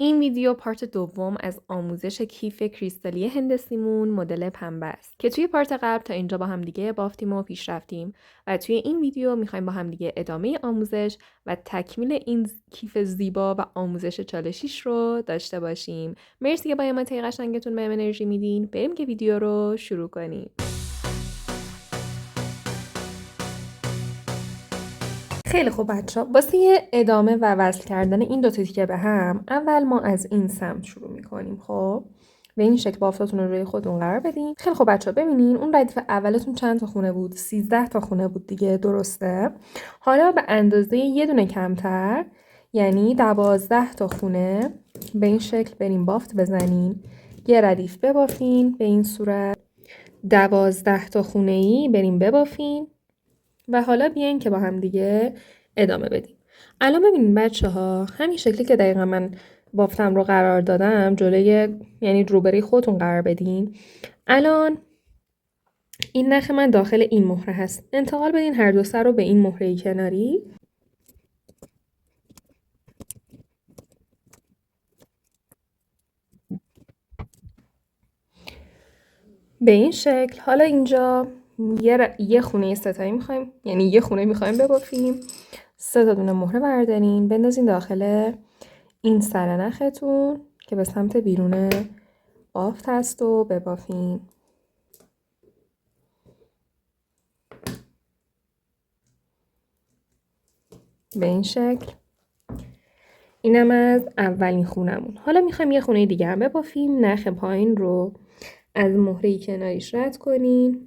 این ویدیو پارت دوم از آموزش کیف کریستالی هندسیمون مدل پنبه است که توی پارت قبل تا اینجا با همدیگه بافتیم و پیش رفتیم و توی این ویدیو میخوایم با همدیگه ادامه آموزش و تکمیل این کیف زیبا و آموزش چالشیش رو داشته باشیم. مرسی که با حمایت قشنگتون بهم انرژی میدین. بریم که ویدیو رو شروع کنیم. خیلی خوب بچه ها، واسه ادامه و وصل کردن این دو تیکه به هم اول ما از این سمت شروع میکنیم. خب به این شکل بافتاتون رو روی خودتون قرار بدین. خیلی خوب بچه ها، ببینین اون ردیف اولتون چند تا خونه بود؟ 13 تا خونه بود دیگه، درسته؟ حالا به اندازه یه دونه کمتر، یعنی 12 تا خونه به این شکل بریم بافت بزنین، یه ردیف ببافین به این صورت. 12 تا خونه ای بریم ببافین و حالا بیاین که با هم دیگه ادامه بدیم. الان ببینید بچه ها، همین شکلی که دقیقا من بافتم رو قرار دادم جلوی، یعنی روبروی خودتون قرار بدین. الان این نخ من داخل این مهره هست، انتقال بدین هر دو سر رو به این مهره کناری. به این شکل. حالا اینجا یه خونه ستایی میخوایم، یعنی یه خونه میخوایم ببافیم. 3 تا دونه مهره بردارین بندازین داخل این سر نختون که به سمت بیرون بافت هست و ببافین. به این شکل. اینم از اولین خونمون. حالا میخوایم یه خونه دیگه هم ببافیم. نخ پایین رو از مهره کناریش رد کنیم.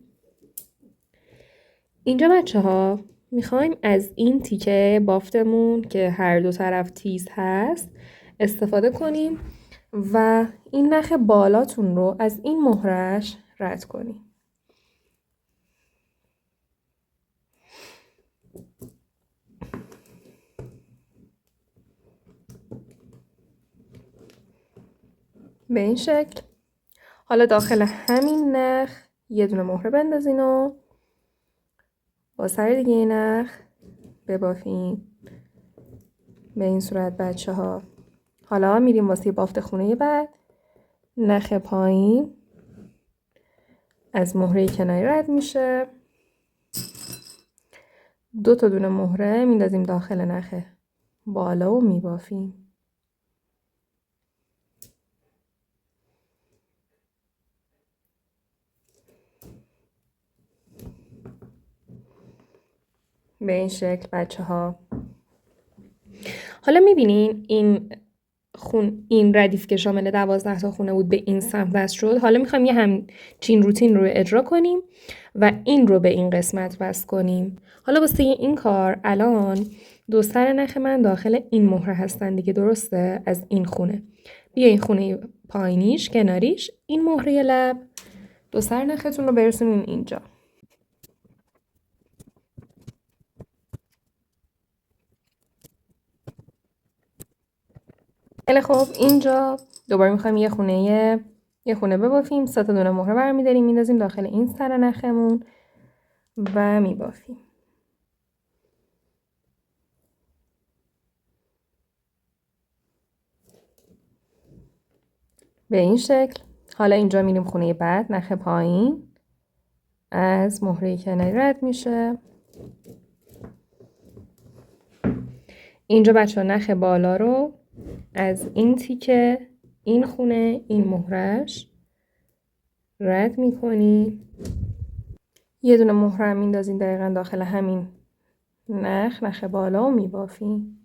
اینجا بچه ها میخوایم از این تیکه بافتمون که هر دو طرف تیز هست استفاده کنیم و این نخ بالاتون رو از این مهرهش رد کنیم. به این شکل. حالا داخل همین نخ یه دونه مهره بندازین و با سر دیگه نخ ببافین. به این صورت بچه ها. حالا میریم واسه بافت خونه بعد. نخ پایین از مهره کناری رد میشه. 2 تا دونه مهره میندازیم داخل نخ بالا و میبافیم. به این شکل بچه ها. حالا میبینین این ردیف که شامل 12 تا خونه بود به این سمت وصل شد. حالا میخوایم یه همچین روتین رو اجرا کنیم و این رو به این قسمت وصل کنیم. حالا واسه این کار الان دو سر نخ من داخل این مهره هستن دیگه، درسته؟ از این خونه بیا این خونه پایینیش کناریش این مهره لب، دو سر نختون رو برسونین اینجا. خیلی خوب. اینجا دوباره میخوایم یه خونه ببافیم. 3 تا دونه مهره برمی‌داریم میندازیم داخل این سر نخمون و میبافیم. به این شکل. حالا اینجا میریم خونه بعد. نخ پایین از مهره کناری رد میشه. اینجا بچه نخ بالا رو از این تیکه این خونه این مهرهش رد میکنی. یه دونه مهره هم میندازین دقیقا داخل همین نخ بالا و میبافین.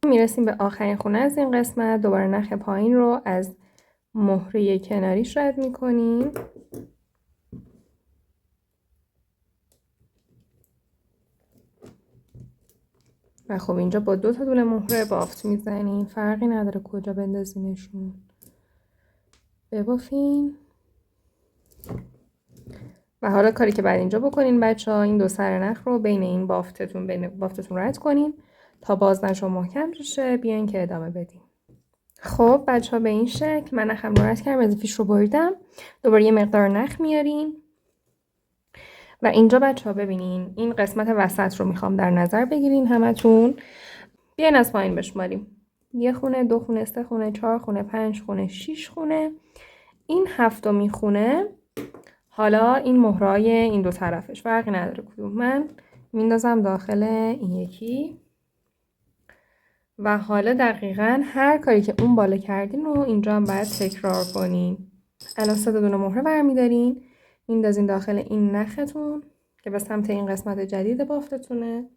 میرسیم به آخرین خونه از این قسمت. دوباره نخ پایین رو از مهره کناریش رد میکنیم. و خب اینجا با 2 تا دونه مهره بافت میزنیم، فرقی نداره کجا بندازینشون. ببافین. و حالا کاری که بعد اینجا بکنین بچه ها، این دو سر نخ رو بین این بافتتون رد کنین تا بازنشون محکم بشه. بیاین که ادامه بدیم. خب بچه ها به این شکل من نخم رو رد کردم، اضافیش رو بریدم. دوباره یه مقدار نخ میارین و اینجا بچه ها ببینین این قسمت وسط رو میخوام در نظر بگیرین همتون. بیاین از پایین بشماریم. 1 خونه، 2 خونه، 3 خونه، 4 خونه، 5 خونه، 6 خونه. این 7مین خونه حالا این مهرای این دو طرفش فرقی نداره کدوم، من میندازم داخل این یکی و حالا دقیقاً هر کاری که اون بالا کردین رو اینجا هم باید تکرار کنین. الان 3 دونه مهره برمیدارین میندازین داخل این نختون که به سمت این قسمت جدید بافتتونه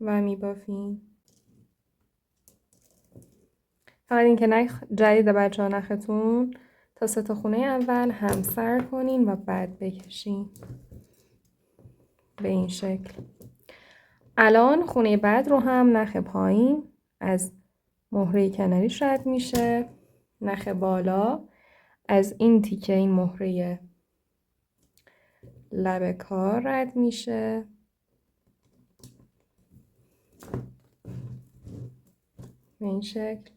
و میبافین. فقط این که نخ جدید بچه ها نختون تا 3 تا خونه اول همسر کنین و بعد بکشین به این شکل. الان خونه بعد رو هم نخ پایین از مهره کناریش رد میشه، نخ بالا از این تیکه این مهره لب کار رد میشه به این شکل.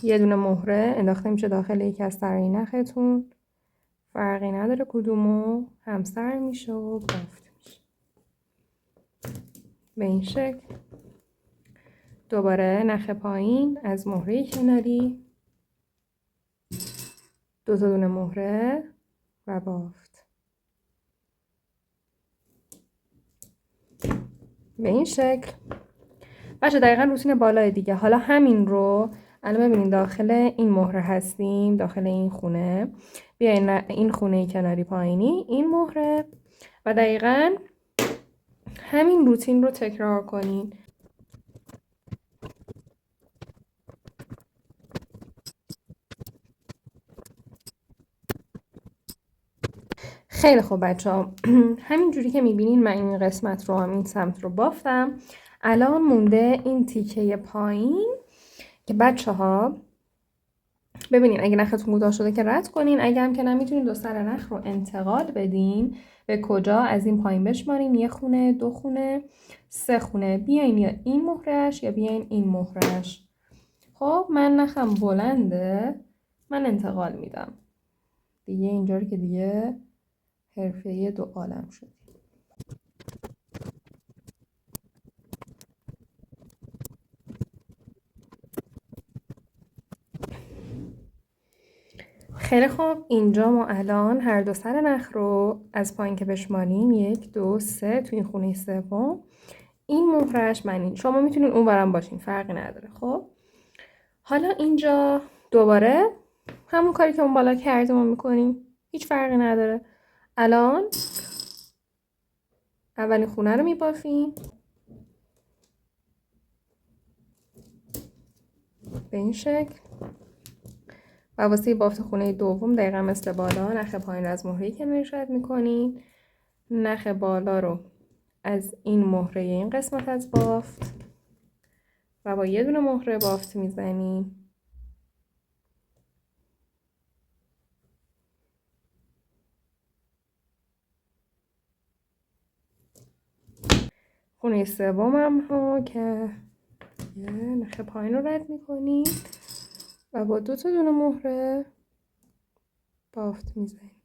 یه دونه مهره انداخته میشه داخل یکی از سرای نختون، فرقی نداره کدومو، همسر میشه و بافت میشه به این شکل. دوباره نخ پایین از مهره کناری 2 تا دونه مهره و بافت به این شکل. بچه دقیقا روتین بالای دیگه. حالا همین رو الان ببینید داخل این مهره هستیم، داخل این خونه. بیاین این خونه کناری پایینی این مهره و دقیقا همین روتین رو تکرار کنین. خیلی خوب بچه ها همین جوری که میبینین من این قسمت رو هم این سمت رو بافتم. الان مونده این تیکه پایین که بچه ها ببینین اگه نختون کوتاه شده که رد کنین، اگه هم که نمیتونین 2 سر نخ رو انتقال بدین به کجا از این پایین بشمارین 1 خونه، 2 خونه، 3 خونه. بیاین یا این مهرهش یا بیاین این مهرهش. خب من نخم بلنده من انتقال میدم دیگه، اینجوری که دیگه حرفه‌ای 2 عالم شد. خیلی خوب اینجا ما الان هر 2 سر نخ رو از پایین که بشماریم 1 2 3 تو این خونه سوم این مهرهش من این، شما میتونین اون برم باشین فرقی نداره. خب حالا اینجا دوباره همون کاری که اون بالا کردیم ما میکنیم، هیچ فرقی نداره. الان اولین خونه رو میبافیم به این شکل و واسه بافت خونه دوم دقیقا مثل بالا نخ پایین رو از مهره کنارش رد میکنین، نخ بالا رو از این مهره این قسمت از بافت و با یه دونه مهره بافت میزنیم. خونه سومم رو که یه نخ پایین رو رد میکنیم و با 2 تا دونه مهره بافت میزنیم.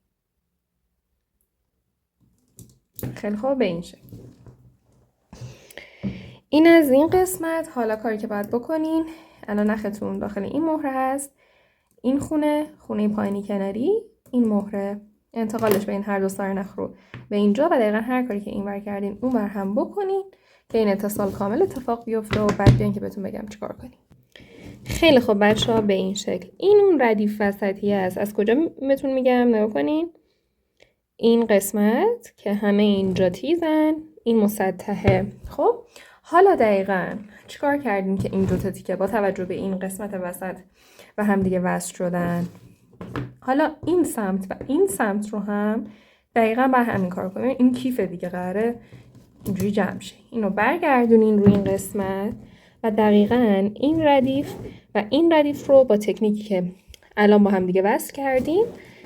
خیلی خوب به این شکل. این از این قسمت. حالا کاری که باید بکنین الان نختون داخل این مهره هست، این خونه پایینی کناری این مهره انتقالش به این هر 2 سر نخ رو به اینجا و دقیقا هر کاری که این ور کردین اون ور هم بکنین که این اتصال کامل اتفاق بیفته و بعد بیان که بهتون بگم چیکار کنین. خیلی خوب بچه ها به این شکل. این اون ردیف وسطی است. از کجا بهتون میگم نگاه کنین، این قسمت که همه اینجا تیزن این مسطحه. خب حالا دقیقاً چیکار کردیم که این 2 تا تیکه با توجه به این قسمت وسط و هم دیگه وصل شدن. حالا این سمت و این سمت رو هم دقیقاً با همین کار کنیم. این کیف دیگه قراره اینجوری جمع شه. اینو برگردونین روی این قسمت و دقیقاً این ردیف و این ردیف رو با تکنیکی که الان با هم دیگه وصل کردیم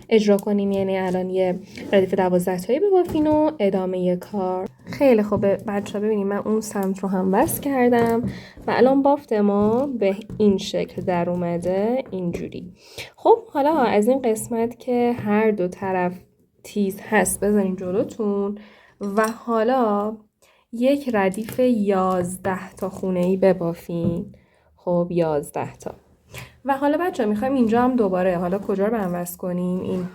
اجرا کنیم. یعنی الان یه ردیف 12 تایی ببافین و ادامه کار. خیلی خوبه بچه ها ببینیم من اون سمت رو هم وصل کردم و الان بافت ما به این شکل در اومده اینجوری. خب حالا از این قسمت که هر 2 طرف تیز هست بذارین جلوتون و حالا یک ردیف 11 تا خونه‌ای ببافین. خب 11 تا. و حالا بچه میخوایم اینجا هم دوباره حالا کجا رو به هم وصل کنیم؟ این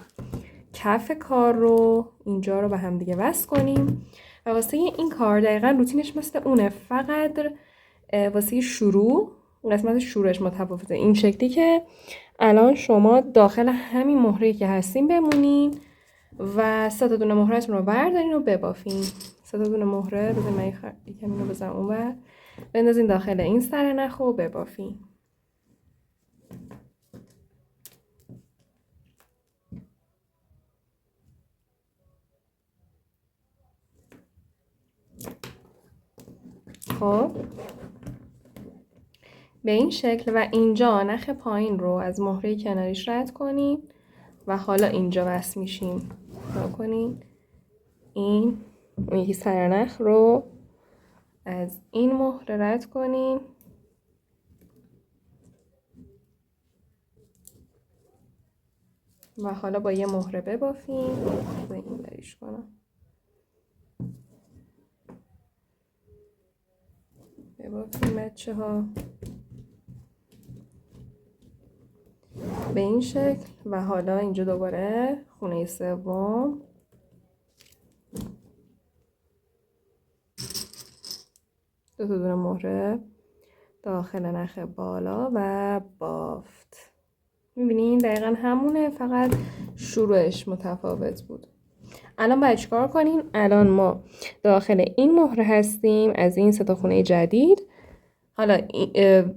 کف کار رو اینجا رو به هم دیگه وصل کنیم و واسه این کار دقیقا روتینش مثل اونه، فقط واسه شروع قسمت شروعش متفاوته. این شکلی که الان شما داخل همین مهره‌ای که هستین بمونین و 3 تا دونه مهره‌تون رو بردارین و ببافین. 3 تا دونه مهره بزنین من یکم اینو بزنم اونور، بندازین داخل این سر نخ و ببافین. خب به این شکل و اینجا نخ پایین رو از مهره کناریش رد کنین و حالا اینجا وصل میشیم. نگاه کنین این اون یکی سر نخ رو از این مهره رد کنین و حالا با یه مهره ببافین. این بریش کنم ببافیم بچه ها به این شکل و حالا اینجا دوباره خونه سوم دو تا دونه مهره داخل نخ بالا و بافت. میبینین دقیقا همونه، فقط شروعش متفاوت بود. الان باید چیکار کنیم؟ الان ما داخل این مهره هستیم از این 3 تا خونه جدید. حالا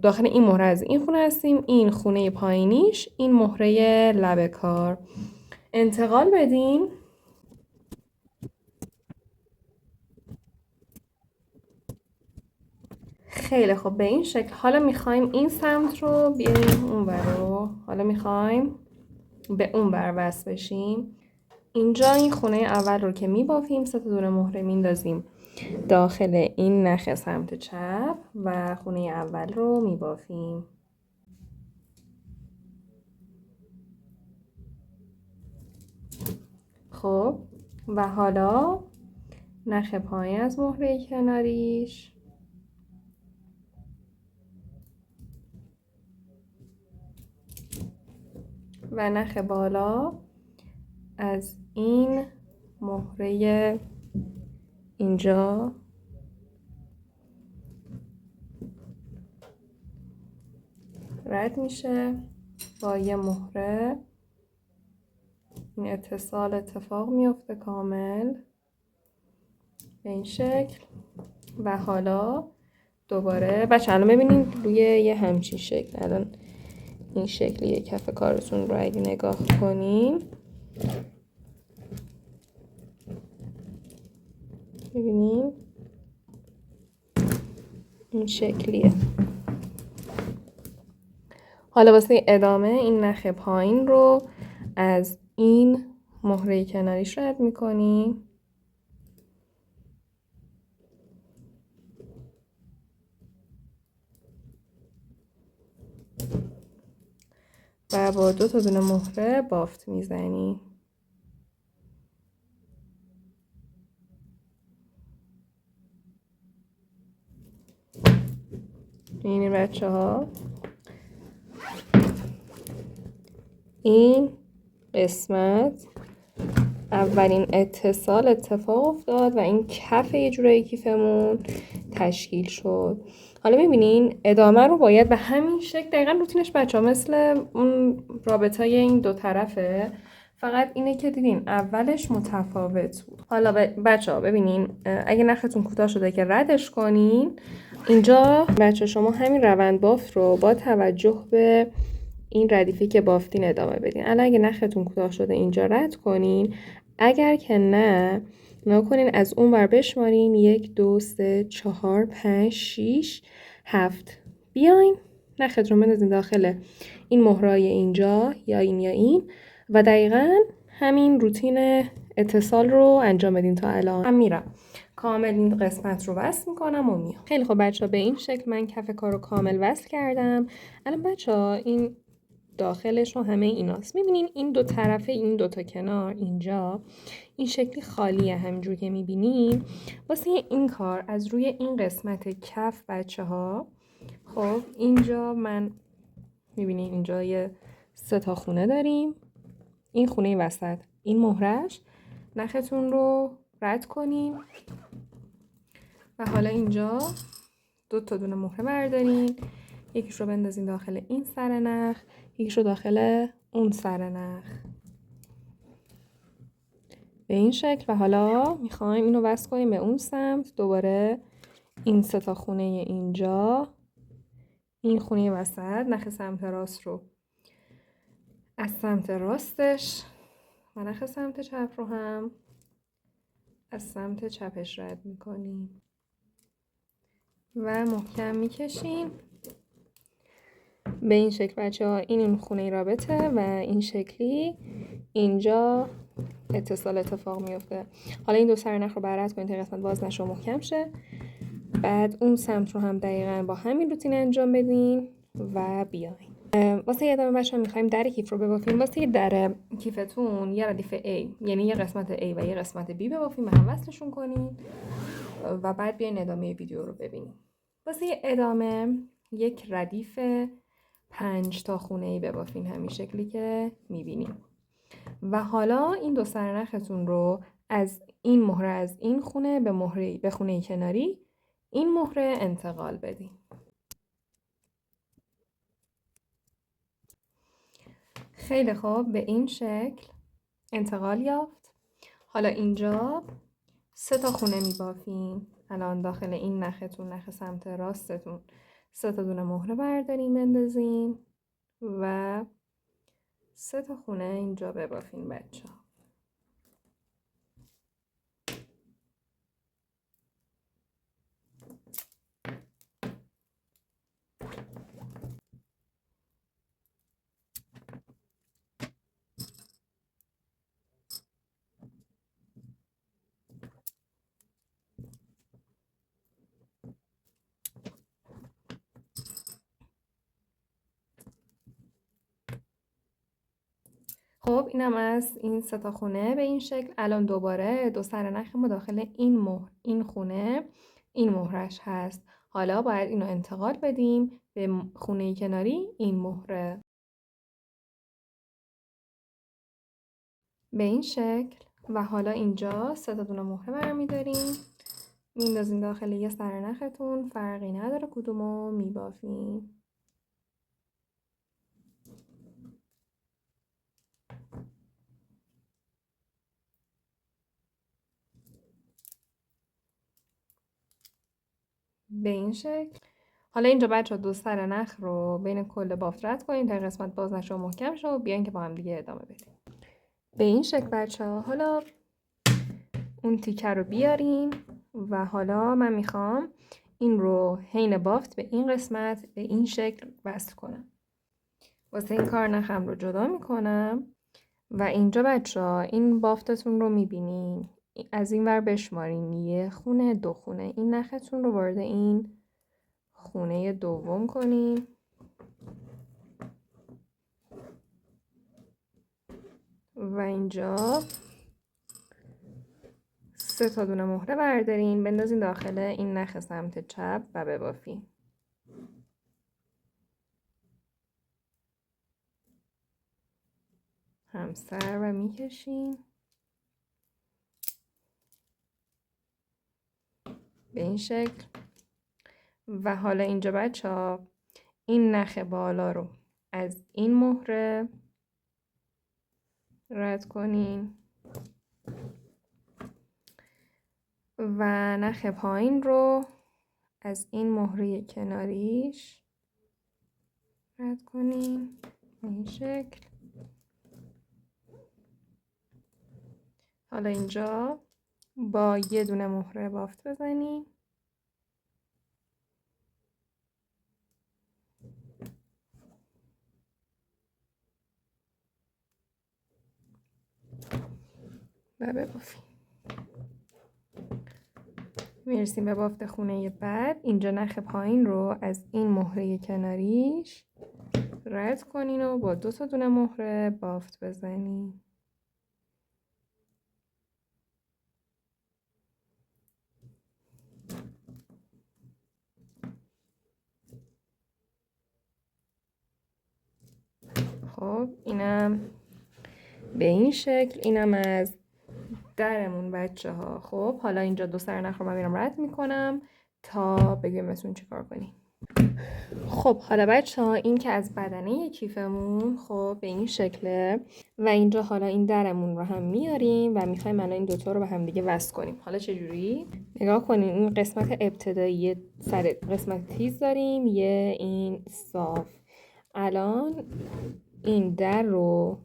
داخل این مهره از این خونه هستیم، این خونه پایینیش این مهره لب کار. انتقال بدین خیلی خوب به این شکل. حالا میخوایم این سمت رو بیاریم اون ور رو، حالا میخوایم به اون ور وصل بشیم. اینجا این خونه اول رو که میبافیم 3 تا دونه مهره میندازیم داخل این نخ سمت چپ و خونه اول رو میبافیم. خب و حالا نخ پایین از مهره کناریش و نخ بالا از این مهره اینجا رد میشه با یه مهره. این اتصال اتفاق میفته کامل به این شکل و حالا دوباره بچه الان ببینید روی یه همچین شکل الان این شکلیه کف کارتون رو اگه نگاه کنیم ببینید این شکلیه. حالا واسه ادامه این نخ پایین رو از این مهره کناریش رد میکنیم و با 2 تا دونه مهره بافت میزنیم. این بچه ها این قسمت اولین اتصال اتفاق افتاد و این کف یه جورایی کیفمون تشکیل شد. حالا میبینین ادامه رو باید به همین شکل دقیقا روتینش بچه ها مثل اون رابطه های این دو طرفه، فقط اینه که دیدین اولش متفاوت بود. حالا بچه ها ببینین اگه نختون کوتاه شده که ردش کنین. اینجا بچه شما همین روند بافت رو با توجه به این ردیفی که بافتین ادامه بدین. الان اگه نختون کوتاه شده اینجا رد کنین، اگر که نه نکنین از اون ور بشمارین 1 2 3 4 5 6 7 بیاین نختون رو بندازین داخل این مهرای اینجا یا این و دقیقاً همین روتین اتصال رو انجام بدین. تا الان هم میرم کامل این قسمت رو وصل میکنم و میام. خیلی خب بچه ها به این شکل من کف کار رو کامل وصل کردم. الان بچه ها این داخلش و همه ایناست. میبینین این دو طرفه، این دو تا کنار اینجا این شکلی خالیه. همینجور که میبینین واسه این کار از روی این قسمت کف بچه ها، خب اینجا من میبینین اینجا یه 3 تا خونه داریم. این خونه وسط، این مهرش، نختون رو رد کنیم و حالا اینجا 2 تا دونه مهره بردارین، یکیش رو بندازین داخل این سر نخ، یکیش رو داخل اون سر نخ به این شکل. و حالا میخوایم اینو وصل کنیم به اون سمت. دوباره این 3 تا خونه اینجا، این خونه وسط، نخ سمت راست رو از سمت راستش و نخ سمت چپ رو هم از سمت چپش رد میکنیم و محکم میکشیم به این شکل بچه ها. این خونه رابطه و این شکلی اینجا اتصال اتفاق میفته. حالا این دو سر نخ رو بررد کنید تا قسمت باز نشه و محکم شه. بعد اون سمت رو هم دقیقاً با همین روتین انجام بدین و بیاین. واسه ادامه بچه ها میخوایم در کیف رو ببافیم. واسه در کیفتون یه ردیف A، یعنی یه قسمت A و یه قسمت B ببافیم و هم وصلشون کنین و بعد بیاین ادامه ویدیو رو ببینیم. واسه ادامه یک ردیف 5 تا خونه ای ببافین همین شکلی که میبینیم و حالا این دو سرنختون رو از این مهره، از این خونه به خونه کناری این مهره انتقال بدین. خیلی خوب، به این شکل انتقال یافت. حالا اینجا 3 تا خونه میبافین. الان داخل این نختون، نخ سمت راستتون، 3 تا دونه مهره بردارین بندازین و 3 تا خونه اینجا ببافین بچه ها. خب اینم از این 3 تا خونه به این شکل. الان دوباره دو سر نخ ما داخل این خونه این مهرش هست. حالا باید اینو انتقال بدیم به خونه کناری این مهره به این شکل و حالا اینجا 3 تا دونه مهره برمی‌داریم میندازین داخل یه سر نختون، فرقی نداره کدومو میبافیم. به این شکل. حالا اینجا بچه ها دو سر نخ رو بین کل بافت رد کنیم تا قسمت باز نشه و محکم شه و بیاین که با هم دیگه ادامه بدیم. به این شکل بچه ها. حالا اون تیکه رو بیاریم و حالا من میخوام این رو حین بافت به این قسمت به این شکل وصل کنم. واسه این کار نخم رو جدا میکنم و اینجا بچه ها این بافتتون رو میبینین. از این ور بشمارین، یه خونه، 2 خونه. این نختون رو وارد این خونه دوم کنین و اینجا 3 تا دونه مهره بردارین بندازین داخل این نخ سمت چپ و ببافین. همسر و میکشین به این شکل و حالا اینجا بچه ها این نخ بالا رو از این مهره رد کنین و نخ پایین رو از این مهره کناریش رد کنین به این شکل. حالا اینجا با یه دونه مهره بافت بزنین و ببافین. میرسیم به بافت خونه بعد. اینجا نخ پایین رو از این مهره کناریش رد کنین و با 2 تا دونه مهره بافت بزنین. خب اینم به این شکل. اینم از درمون بچه ها. خب حالا اینجا 2 سرنخ رو من میرم رد میکنم تا بگم بهتون چیکار کنیم. خب حالا بچه ها این که از بدنه کیفمون خب به این شکله و اینجا حالا این درمون رو هم میاریم و میخوایم الان این دوتا رو به هم دیگه وصل کنیم. حالا چجوری؟ نگاه کنیم این قسمت ابتدایی سر قسمت تیز داریم یه این صاف. الان این در رو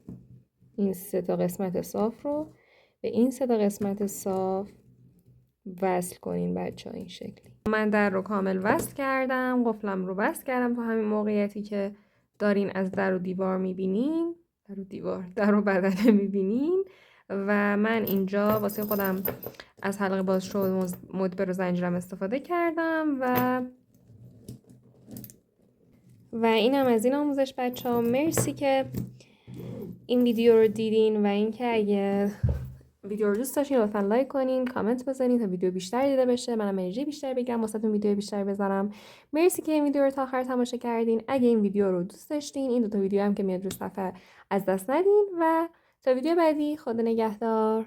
این 3 تا قسمت صاف رو به این 3 تا قسمت صاف وصل کنین بچه ها این شکلی. من در رو کامل وصل کردم، قفلم رو وصل کردم تو همین موقعیتی که دارین از در و دیوار میبینین، در و بدنه میبینین و من اینجا واسه خودم از حلقه باز شو مدبر و زنجیرم استفاده کردم و اینم از این آموزش بچه ها. مرسی که این ویدیو رو دیدین و اینکه اگه ویدیو رو دوست داشتین لطفا لایک کنین، کامنت بزنین تا ویدیو بیشتر دیده بشه، منم انرژی بیشتر بگیرم واسهتون ویدیو بیشتر بذارم. مرسی که این ویدیو رو تا آخر تماشا کردین. اگه این ویدیو رو دوست داشتین این 2 تا ویدیو هم که میاد رو صفحه از دست ندین و تا ویدیو بعدی خدا نگهدار.